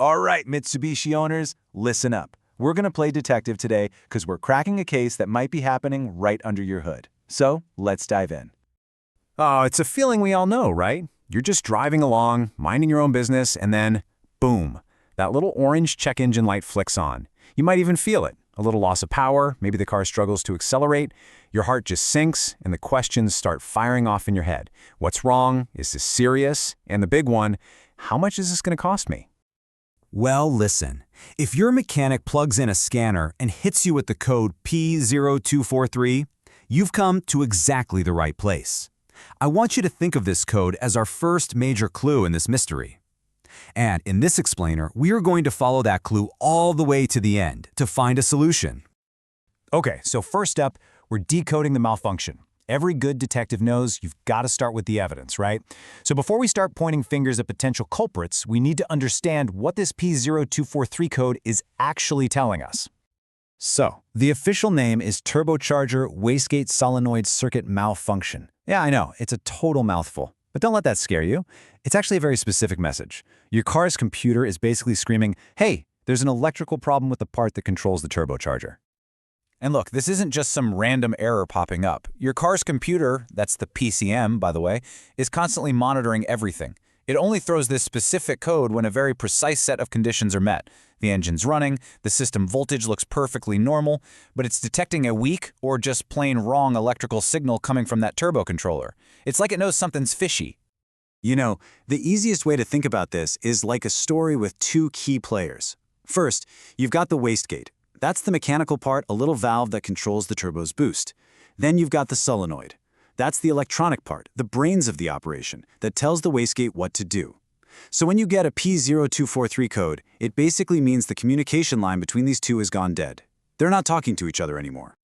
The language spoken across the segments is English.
All right, Mitsubishi owners, listen up. We're going to play detective today because we're cracking a case that might be happening right under your hood. So, let's dive in. Oh, it's a feeling we all know, right? You're just driving along, minding your own business, and then, boom, that little orange check engine light flicks on. You might even feel it. A little loss of power, maybe the car struggles to accelerate, your heart just sinks, and the questions start firing off in your head. What's wrong? Is this serious? And the big one, how much is this going to cost me? Well, listen, if your mechanic plugs in a scanner and hits you with the code P0243, you've come to exactly the right place. I want you to think of this code as our first major clue in this mystery. And in this explainer, we are going to follow that clue all the way to the end to find a solution. Okay, so first up, we're decoding the malfunction. Every good detective knows you've got to start with the evidence, right? So before we start pointing fingers at potential culprits, we need to understand what this P0243 code is actually telling us. So, the official name is Turbocharger Wastegate Solenoid Circuit Malfunction. Yeah, I know, it's a total mouthful. But don't let that scare you. It's actually a very specific message. Your car's computer is basically screaming, hey, there's an electrical problem with the part that controls the turbocharger. And look, this isn't just some random error popping up. Your car's computer, that's the PCM, by the way, is constantly monitoring everything. It only throws this specific code when a very precise set of conditions are met. The engine's running, the system voltage looks perfectly normal, but it's detecting a weak or just plain wrong electrical signal coming from that turbo controller. It's like it knows something's fishy. You know, the easiest way to think about this is like a story with two key players. First, you've got the wastegate. That's the mechanical part, a little valve that controls the turbo's boost. Then you've got the solenoid. That's the electronic part, the brains of the operation, that tells the wastegate what to do. So when you get a P0243 code, it basically means the communication line between these two has gone dead. They're not talking to each other anymore.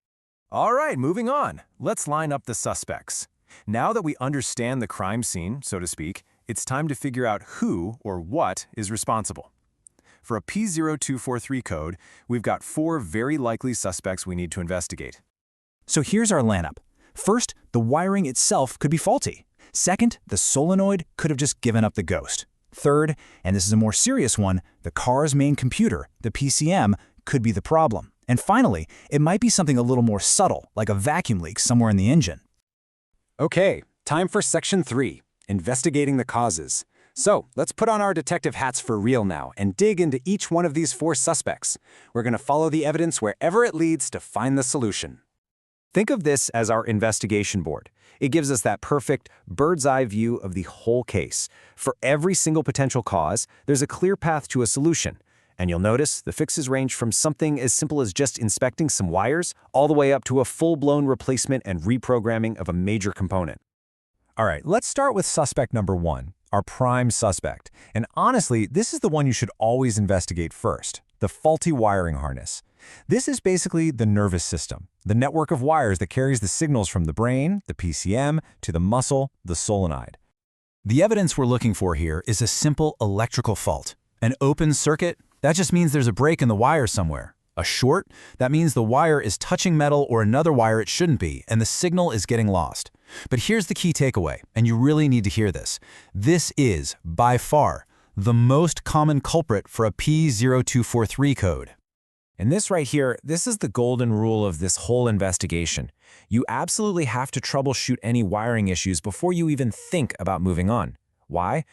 All right, moving on. Let's line up the suspects. Now that we understand the crime scene, so to speak, it's time to figure out who or what is responsible. For a P0243 code, we've got 4 very likely suspects we need to investigate. So here's our lineup. First, the wiring itself could be faulty. Second, the solenoid could have just given up the ghost. Third, and this is a more serious one, the car's main computer, the PCM, could be the problem. And finally, it might be something a little more subtle, like a vacuum leak somewhere in the engine. Okay, time for Section 3, investigating the causes. So, let's put on our detective hats for real now and dig into each one of these 4 suspects. We're going to follow the evidence wherever it leads to find the solution. Think of this as our investigation board. It gives us that perfect bird's-eye view of the whole case. For every single potential cause, there's a clear path to a solution. And you'll notice the fixes range from something as simple as just inspecting some wires, all the way up to a full-blown replacement and reprogramming of a major component. All right, let's start with suspect number 1, our prime suspect. And honestly, this is the one you should always investigate first, the faulty wiring harness. This is basically the nervous system, the network of wires that carries the signals from the brain, the PCM, to the muscle, the solenoid. The evidence we're looking for here is a simple electrical fault. An open circuit? That just means there's a break in the wire somewhere. A short? That means the wire is touching metal or another wire it shouldn't be, and the signal is getting lost. But here's the key takeaway, and you really need to hear this. This is, by far, the most common culprit for a P0243 code. And this right here, this is the golden rule of this whole investigation. You absolutely have to troubleshoot any wiring issues before you even think about moving on. Why?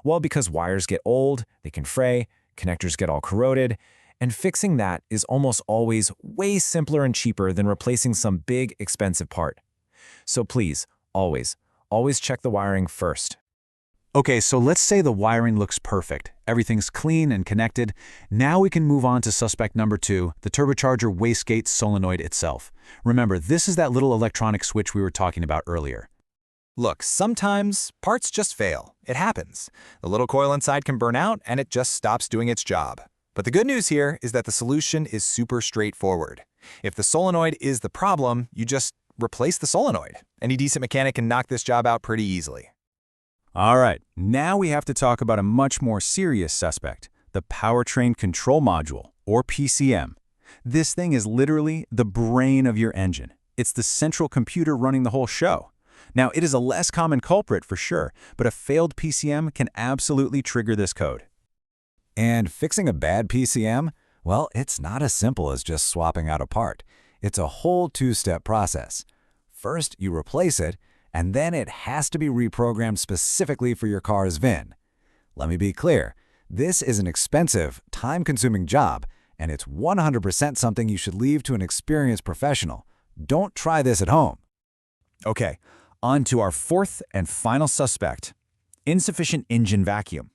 Well, because wires get old, they can fray, connectors get all corroded, and fixing that is almost always way simpler and cheaper than replacing some big, expensive part. So please, always check the wiring first. Okay, so let's say the wiring looks perfect. Everything's clean and connected. Now we can move on to suspect number 2, the turbocharger wastegate solenoid itself. Remember, this is that little electronic switch we were talking about earlier. Look, sometimes parts just fail. It happens. The little coil inside can burn out and it just stops doing its job. But the good news here is that the solution is super straightforward. If the solenoid is the problem, you just replace the solenoid. Any decent mechanic can knock this job out pretty easily. All right, now we have to talk about a much more serious suspect, the powertrain control module, or PCM. This thing is literally the brain of your engine. It's the central computer running the whole show. Now, it is a less common culprit for sure, but a failed PCM can absolutely trigger this code. And fixing a bad PCM? Well, it's not as simple as just swapping out a part. It's a whole two-step process. First, you replace it, and then it has to be reprogrammed specifically for your car's VIN. Let me be clear, this is an expensive, time-consuming job, and it's 100% something you should leave to an experienced professional. Don't try this at home. Okay, on to our fourth and final suspect, insufficient engine vacuum.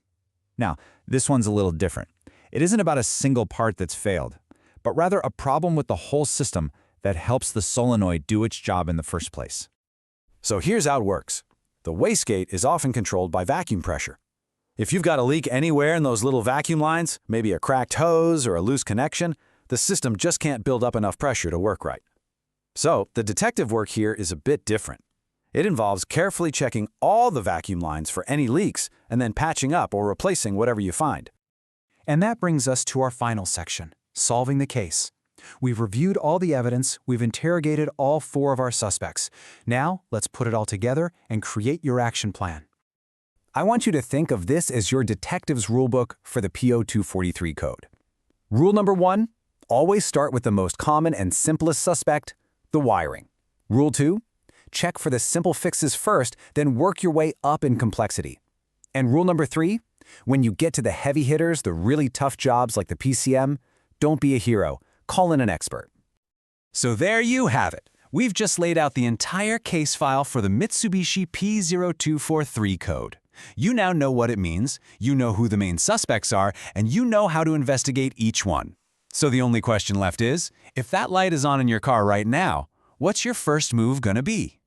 Now, this one's a little different. It isn't about a single part that's failed, but rather a problem with the whole system that helps the solenoid do its job in the first place. So here's how it works. The wastegate is often controlled by vacuum pressure. If you've got a leak anywhere in those little vacuum lines, maybe a cracked hose or a loose connection, the system just can't build up enough pressure to work right. So the detective work here is a bit different. It involves carefully checking all the vacuum lines for any leaks and then patching up or replacing whatever you find. And that brings us to our final section, solving the case. We've reviewed all the evidence, we've interrogated all 4 of our suspects. Now, let's put it all together and create your action plan. I want you to think of this as your detective's rulebook for the P0243 code. Rule number 1, always start with the most common and simplest suspect, the wiring. Rule 2, check for the simple fixes first, then work your way up in complexity. And rule number 3, when you get to the heavy hitters, the really tough jobs like the PCM, don't be a hero, call in an expert. So there you have it. We've just laid out the entire case file for the Mitsubishi P0243 code. You now know what it means, you know who the main suspects are, and you know how to investigate each one. So the only question left is, if that light is on in your car right now, what's your first move gonna be?